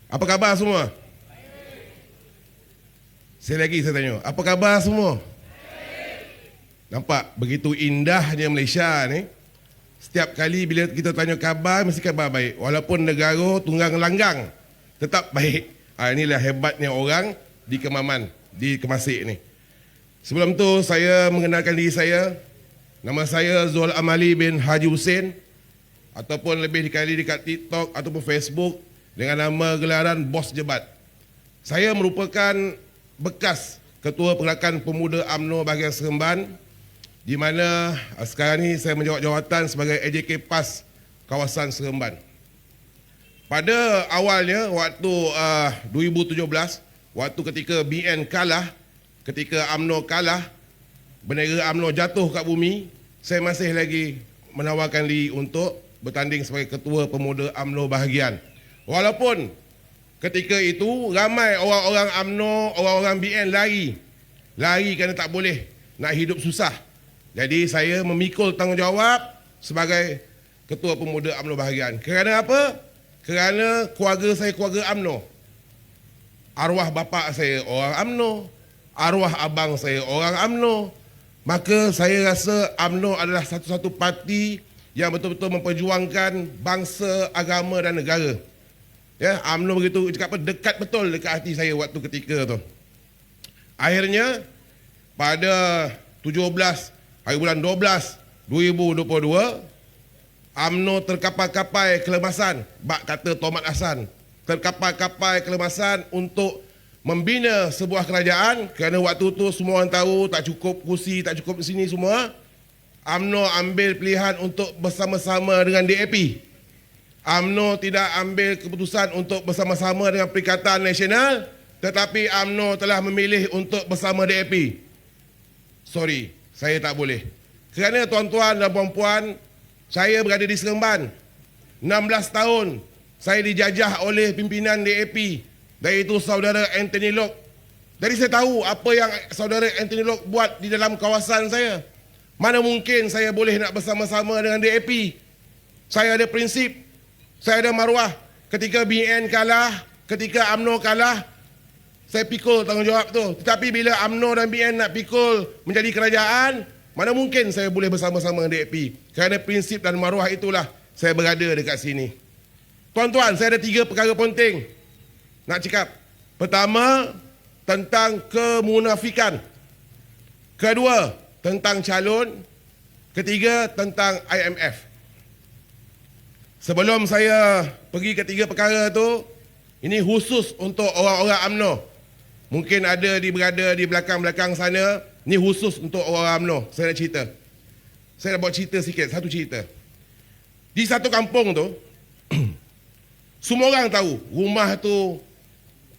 Apa khabar semua? Saya tanya, apa khabar semua? Nampak begitu indahnya Malaysia ni. Setiap kali bila kita tanya khabar, mesti khabar baik. Walaupun negara tunggang langgang, tetap baik. Inilah hebatnya orang di Kemaman, di Kemasik ni. Sebelum tu saya mengenalkan diri saya. Nama saya Zul Amali bin Haji Hussein, ataupun lebih dikali dekat TikTok ataupun Facebook dengan nama gelaran Bos Jebat. Saya merupakan bekas Ketua Pergerakan Pemuda UMNO bahagian Seremban, di mana sekarang ni saya menjawat jawatan sebagai AJK PAS kawasan Seremban. Pada awalnya waktu 2017, waktu ketika BN kalah, ketika UMNO kalah, bendera UMNO jatuh kat bumi, saya masih lagi menawarkan diri untuk bertanding sebagai Ketua Pemuda UMNO bahagian. Walaupun ketika itu ramai orang-orang UMNO, orang-orang BN lari kerana tak boleh nak hidup susah. Jadi saya memikul tanggungjawab sebagai Ketua Pemuda UMNO bahagian. Kerana apa? Kerana keluarga saya keluarga UMNO. Arwah bapa saya orang UMNO, arwah abang saya orang UMNO. Maka saya rasa UMNO adalah satu-satu parti yang betul-betul memperjuangkan bangsa, agama dan negara. Ya, UMNO begitu cakap apa, dekat betul dekat hati saya waktu ketika tu. Akhirnya pada 17 hari bulan 12 2022, UMNO terkapai-kapai kelemasan, bak kata Tomat Hassan, terkapai-kapai kelemasan untuk membina sebuah kerajaan. Kerana waktu tu semua orang tahu tak cukup kursi, tak cukup di sini semua. UMNO ambil pilihan untuk bersama-sama dengan DAP. UMNO tidak ambil keputusan untuk bersama-sama dengan Perikatan Nasional, tetapi UMNO telah memilih untuk bersama DAP. Sorry, saya tak boleh. Kerana tuan-tuan dan puan-puan, saya berada di Seremban. 16 tahun saya dijajah oleh pimpinan DAP, iaitu saudara Anthony Lok. Jadi saya tahu apa yang saudara Anthony Lok buat di dalam kawasan saya. Mana mungkin saya boleh nak bersama-sama dengan DAP. Saya ada prinsip, saya ada maruah. Ketika BN kalah, ketika UMNO kalah, saya pikul tanggungjawab tu. Tetapi bila UMNO dan BN nak pikul menjadi kerajaan, mana mungkin saya boleh bersama-sama dengan DAP. Kerana prinsip dan maruah itulah saya berada dekat sini. Tuan-tuan, saya ada 3 perkara penting nak cakap. Pertama, tentang kemunafikan. Kedua, tentang calon. Ketiga, tentang IMF. Sebelum saya pergi ke 3 perkara tu, ini khusus untuk orang-orang UMNO. Mungkin ada berada di belakang-belakang sana. Ini khusus untuk orang UMNO. Saya nak cerita. Saya nak buat cerita sikit, satu cerita. Di satu kampung tu, semua orang tahu rumah tu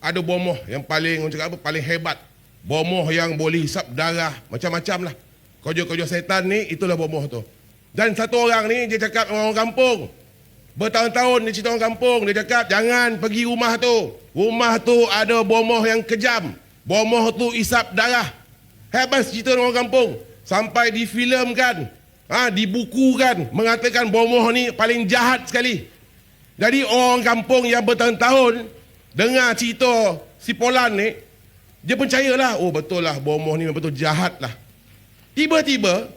ada bomoh yang paling, orang cakap apa, paling hebat. Bomoh yang boleh hisap darah, macam-macam lah. Kojo-kojo setan ni, itulah bomoh tu. Dan satu orang ni, dia cakap orang kampung. Bertahun-tahun dia cerita orang kampung, dia cakap jangan pergi rumah tu. Rumah tu ada bomoh yang kejam. Bomoh tu isap darah. Hebat cerita orang kampung. Sampai difilmkan, dibukukan, mengatakan bomoh ni paling jahat sekali. Jadi orang kampung yang bertahun-tahun dengar cerita si Polan ni, dia percayalah, oh betul lah bomoh ni betul jahat lah. Tiba-tiba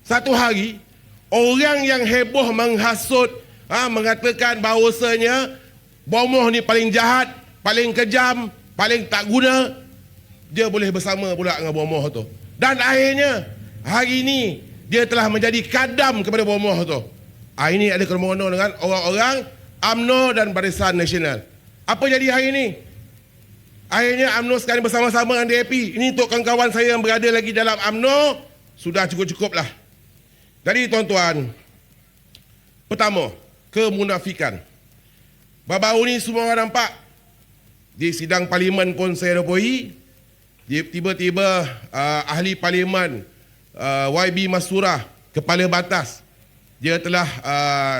satu hari, orang yang heboh menghasut, mengatakan bahawasanya bomoh ni paling jahat, paling kejam, paling tak guna, dia boleh bersama pula dengan bomoh tu. Dan akhirnya hari ini dia telah menjadi kadam kepada bomoh tu. Ini ada kena-mengena dengan orang-orang UMNO dan Barisan Nasional. Apa jadi hari ini? Akhirnya UMNO sekarang bersama-sama dengan DAP. Ini untuk kawan-kawan saya yang berada lagi dalam UMNO, sudah cukup-cukup lah. Jadi tuan-tuan, pertama, kemunafikan. Baru-baru ni semua orang nampak, di sidang parlimen pun saya lepoi, tiba-tiba ahli parlimen YB Masurah, kepala batas, dia telah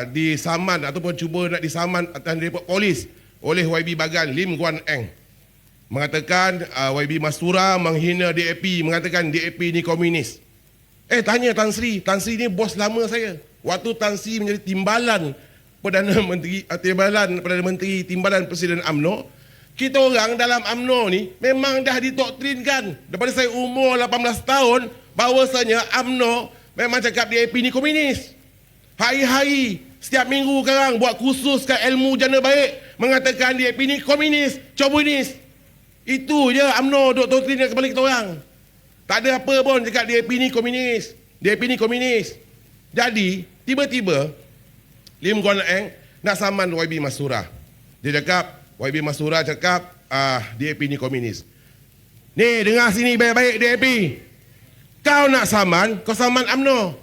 disaman ataupun cuba nak disaman dan direport polis oleh YB Bagan Lim Guan Eng. Mengatakan YB Masurah menghina DAP, mengatakan DAP ni komunis. Tanya Tan Sri ni bos lama saya. Waktu Tan Sri menjadi timbalan Perdana Menteri Perdana Menteri Timbalan Presiden UMNO, kita orang dalam UMNO ni memang dah didoktrinkan daripada saya umur 18 tahun bahawasanya UMNO memang cakap DAP ni komunis. Hari-hari setiap minggu sekarang buat kursus kat ilmu jana baik mengatakan DAP ni komunis, komunis. Itu je UMNO doktrinkan kepada kita orang. Tak ada apa pun cakap DAP ni komunis. DAP ni komunis. Jadi tiba-tiba Lim Guan Eng nak saman YB Mastura. Dia cakap, YB Mastura cakap, DAP ni komunis. Ni, dengar sini baik-baik DAP. Kau nak saman, kau saman UMNO.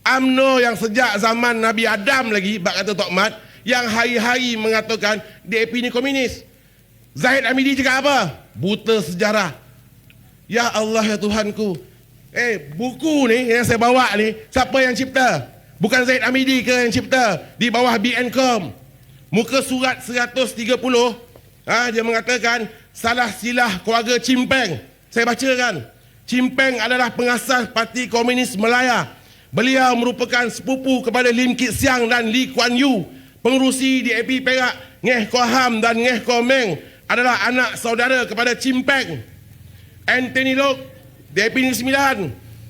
UMNO yang sejak zaman Nabi Adam lagi, bak kata Tok Mat, yang hari-hari mengatakan DAP ni komunis. Zahid Hamidi cakap apa? Buta sejarah. Ya Allah ya Tuhanku. Buku ni yang saya bawa ni, siapa yang cipta? Bukan Zahid Hamidi ke yang cipta? Di bawah BNCOM. Muka surat 130, dia mengatakan salah silah keluarga Chimpeng. Saya bacakan. Chimpeng adalah pengasas Parti Komunis Melaya. Beliau merupakan sepupu kepada Lim Kit Siang dan Lee Kuan Yew. Pengerusi DAP Perak, Ngeh Kau Ham dan Ngeh Kau Meng adalah anak saudara kepada Chimpeng. Anthony Lok, DAP Negeri Sembilan,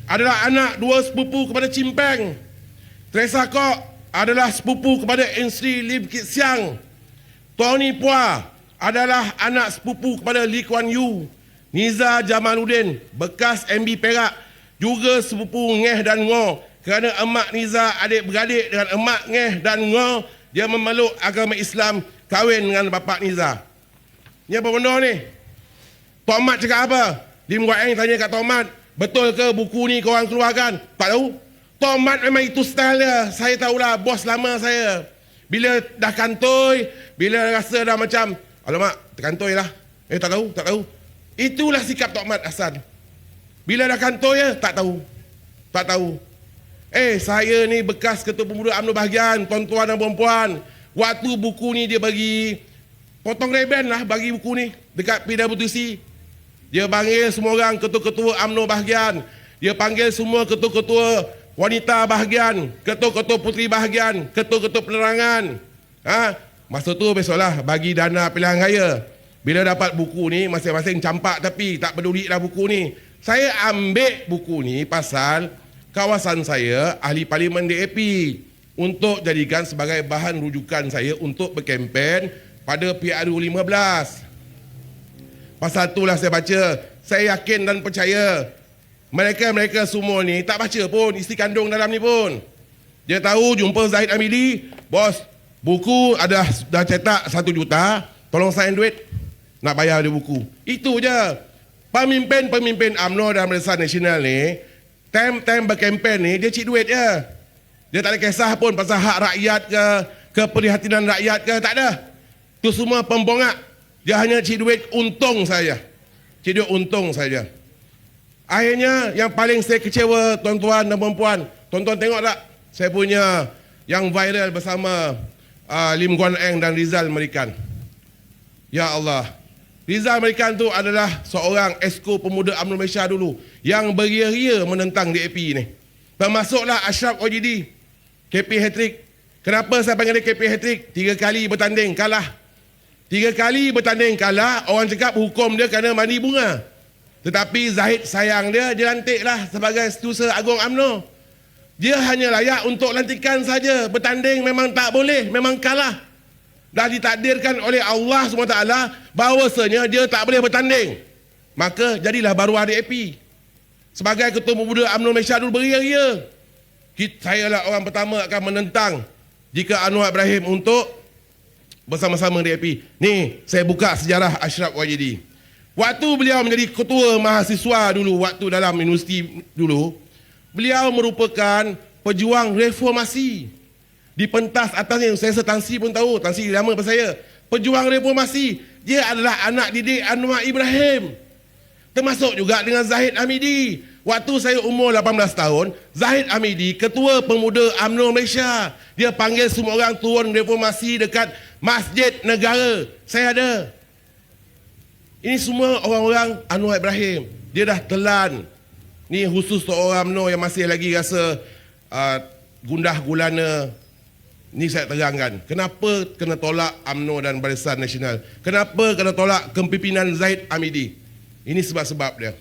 adalah anak dua sepupu kepada Chimpeng. Teresa Kok adalah sepupu kepada Sri Lim Kit Siang. Tony Pua adalah anak sepupu kepada Lee Kuan Yew. Niza Jamaluddin, bekas MB Perak, juga sepupu Ngeh dan Ngo. Kerana emak Niza adik-beradik dengan emak Ngeh dan Ngo, dia memeluk agama Islam, kahwin dengan bapa Niza. Ni apa benda ni? Tok Mat cakap apa? Lim Guan Eng tanya kat Tok Mat, betul ke buku ni korang keluarkan? Tak tahu. Tok Mat memang itu style dia. Saya tahulah, bos lama saya. Bila dah kantoi, bila rasa dah macam, alamak, terkantoi lah. Tak tahu. Itulah sikap Tok Mat Hasan. Bila dah kantoi ya, tak tahu. Saya ni bekas Ketua Pemuda UMNO bahagian, tuan-tuan dan puan-puan. Waktu buku ni dia bagi, potong reben lah bagi buku ni dekat PWTC. Dia panggil semua orang ketua-ketua UMNO bahagian. Dia panggil semua ketua-ketua wanita bahagian, ketua-ketua puteri bahagian, ketua-ketua penerangan. Masa tu besoklah bagi dana pilihan raya. Bila dapat buku ni, masing-masing campak tapi tak peduli lah buku ni. Saya ambil buku ni pasal kawasan saya ahli parlimen DAP untuk jadikan sebagai bahan rujukan saya untuk berkempen pada PRU 15. Pasal itulah saya baca. Saya yakin dan percaya mereka semua ni tak baca pun isi kandung dalam ni pun. Dia tahu jumpa Zahid Hamidi, bos, buku ada dah cetak 1 juta, tolong sign duit nak bayar dia buku. Itu je. Pemimpin-pemimpin UMNO dan Barisan Nasional ni, time berkempen ni dia cik duit je. Dia tak ada kisah pun pasal hak rakyat ke keprihatinan rakyat ke, tak ada. Itu semua pembongak. Dia hanya cik duit untung saja. Cik duit untung saja. Akhirnya yang paling saya kecewa tuan-tuan dan puan-puan, tuan-tuan tengok tak saya punya yang viral bersama Lim Guan Eng dan Rizal Merican. Ya Allah, Rizal Merican tu adalah seorang esko pemuda UMNO Malaysia dulu yang beria-ria menentang DAP ni. Termasuklah Ashraf OJD, KP hat-trick. Kenapa saya panggil dia KP hat-trick? 3 kali bertanding kalah. 3 kali bertanding kalah, orang cakap hukum dia kerana mandi bunga. Tetapi Zahid sayang dia lantiklah sebagai Setiausaha Agung UMNO. Dia hanya layak untuk lantikan saja. Bertanding memang tak boleh, memang kalah. Dah ditakdirkan oleh Allah SWT bahawasanya dia tak boleh bertanding. Maka jadilah baruah DAP. Sebagai Ketua Pemuda UMNO Malaysia dulu beria-ria, saya lah orang pertama akan menentang jika Anwar Ibrahim untuk bersama-sama DAP. Ni saya buka sejarah Ashraf OJD. Waktu beliau menjadi ketua mahasiswa dulu, waktu dalam universiti dulu, beliau merupakan pejuang reformasi. Di pentas atasnya, saya Tan Sri pun tahu, Tan Sri lama pada saya. Pejuang reformasi, dia adalah anak didik Anwar Ibrahim. Termasuk juga dengan Zahid Hamidi. Waktu saya umur 18 tahun, Zahid Hamidi, Ketua Pemuda UMNO Malaysia. Dia panggil semua orang turun reformasi dekat Masjid Negara. Saya ada. Ini semua orang-orang Anwar Ibrahim. Dia dah telan. Ni khusus orang UMNO yang masih lagi rasa gundah gulana Ni saya terangkan. Kenapa kena tolak UMNO dan Barisan Nasional? Kenapa kena tolak kepimpinan Zaid Hamidi? Ini sebab-sebab dia.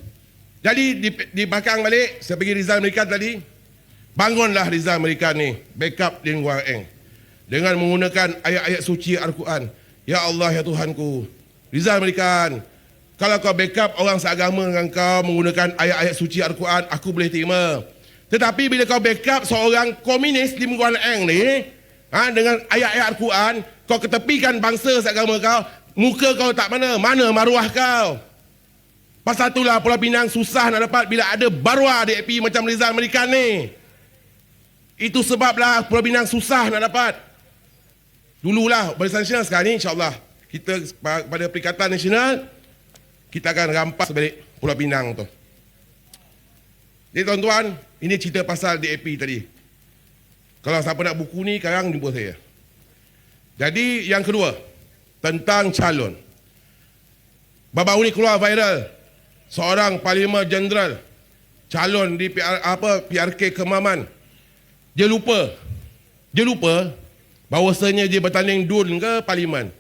Jadi di belakang balik, saya pergi Rizal Merican tadi. Bangunlah Rizal Merican ni, backup Lin Guang Eng. Dengan menggunakan ayat-ayat suci Al-Quran. Ya Allah, ya Tuhanku. Rizal Merican, kalau kau backup orang seagama dengan kau menggunakan ayat-ayat suci Al-Quran, aku boleh terima. Tetapi bila kau backup seorang komunis Lin Guang Eng ni, dengan ayat-ayat Al-Quran, kau ketepikan bangsa seagama kau, muka kau tak mana maruah kau. Pasal itulah Pulau Pinang susah nak dapat bila ada baruah DAP macam Rizal Merican ni. Itu sebablah Pulau Pinang susah nak dapat. Dululah Barisan Nasional, sekarang ni insyaAllah kita pada Perikatan Nasional, kita akan rampas balik Pulau Pinang tu. Jadi tuan-tuan, ini cerita pasal DAP tadi. Kalau siapa nak buku ni, sekarang jumpa saya. Jadi yang kedua, tentang calon. Baru-baru ni keluar viral, seorang Parlimen Jeneral, calon di PRK Kemaman. Dia lupa bahawasanya dia bertanding DUN ke Parlimen.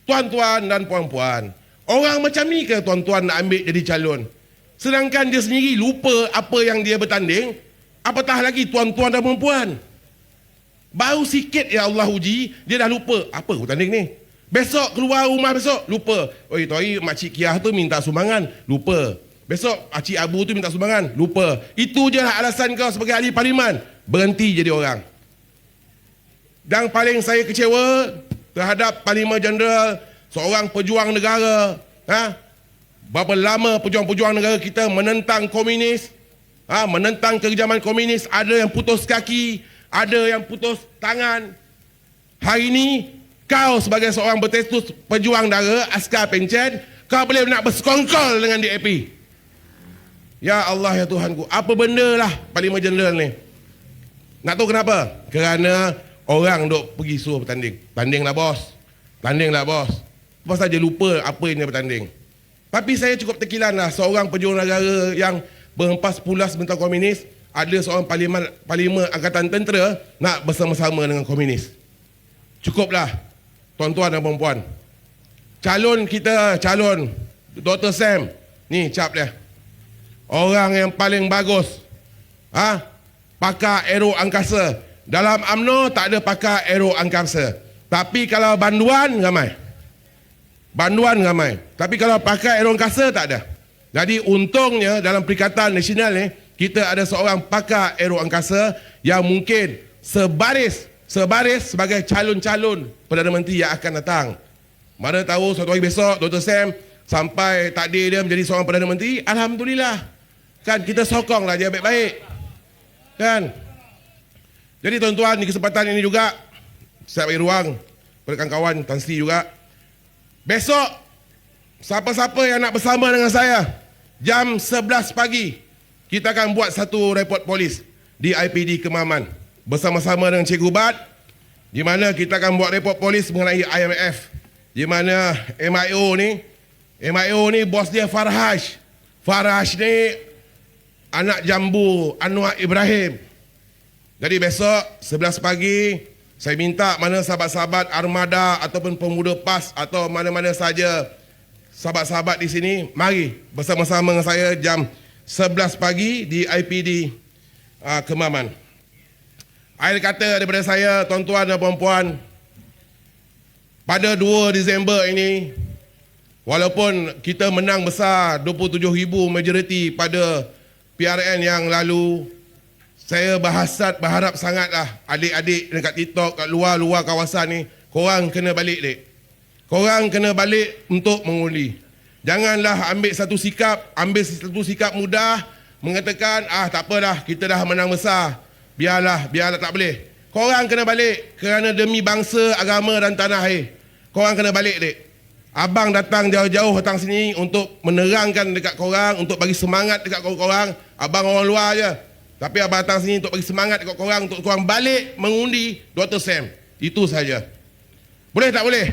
Tuan-tuan dan puan-puan, orang macam ni ke tuan-tuan nak ambil jadi calon? Sedangkan dia sendiri lupa apa yang dia bertanding, apatah lagi tuan-tuan dan puan-puan. Baru sikit ya Allah uji, dia dah lupa. Apa aku tanding ni? Besok keluar rumah besok, lupa. Oi, Toi, Makcik Kiah tu minta sumbangan, lupa. Besok Acik Abu tu minta sumbangan, lupa. Itu je lah alasan kau sebagai ahli parlimen. Berhenti jadi orang. Dan paling saya kecewa terhadap Parlimen Jeneral, seorang pejuang negara. Berapa lama pejuang-pejuang negara kita menentang komunis, menentang kekejaman komunis, ada yang putus kaki, ada yang putus tangan. Hari ini kau sebagai seorang berstatus pejuang negara, askar pencen, kau boleh nak bersekongkol dengan DAP. Ya Allah, ya Tuhanku, apa benda lah Parlimen Jeneral ni? Nak tahu kenapa? Kerana orang duk pergi suruh bertanding. Tandinglah bos, tandinglah bos. Bos saja lupa apa yang dia bertanding. Tapi saya cukup terkilan lah, seorang pejuang negara yang berhempas pulas tentang komunis, ada seorang Parlimen Angkatan Tentera nak bersama-sama dengan komunis. Cukuplah, tuan-tuan dan puan-puan. Calon kita, calon Dr. Sam, ni cap dia. Orang yang paling bagus. Pakar aero angkasa. Dalam UMNO tak ada pakar aero angkasa. Tapi kalau banduan ramai. Banduan ramai. Tapi kalau pakar aero angkasa tak ada. Jadi untungnya dalam Perikatan Nasional ni, kita ada seorang pakar aero angkasa yang mungkin sebaris sebagai calon-calon Perdana Menteri yang akan datang. Mana tahu suatu hari besok Dr. Sam sampai takdir dia menjadi seorang Perdana Menteri, alhamdulillah. Kan kita sokonglah dia baik-baik. Kan? Jadi tuan-tuan, di kesempatan ini juga saya bagi ruang kepada kawan-kawan Tan Sri juga. Besok siapa-siapa yang nak bersama dengan saya jam 11 pagi kita akan buat satu report polis di IPD Kemaman bersama-sama dengan Cikgu Bat, di mana kita akan buat report polis mengenai IMF, di mana MIO ni bos dia Farhaj ni anak jambu Anwar Ibrahim. Jadi besok 11 pagi saya minta mana sahabat-sahabat Armada ataupun pemuda PAS atau mana-mana saja sahabat-sahabat di sini, mari bersama-sama dengan saya jam 11 pagi di IPD Kemaman. Akhir kata daripada saya, tuan-tuan dan puan-puan, pada 2 Disember ini, walaupun kita menang besar 27,000 majoriti pada PRN yang lalu, saya berharap sangatlah adik-adik dekat TikTok, kat luar-luar kawasan ni, korang kena balik dek. Korang kena balik untuk mengundi. Janganlah ambil satu sikap mudah, mengatakan, tak apa dah, kita dah menang besar. Biarlah tak boleh. Korang kena balik kerana demi bangsa, agama dan tanah air. Korang kena balik dek. Abang datang jauh-jauh datang sini untuk menerangkan dekat korang, untuk bagi semangat dekat korang. Abang orang luar je. Tapi abang datang sini untuk bagi semangat dekat korang, untuk korang balik mengundi Dr. Sam. Itu saja. Boleh tak boleh?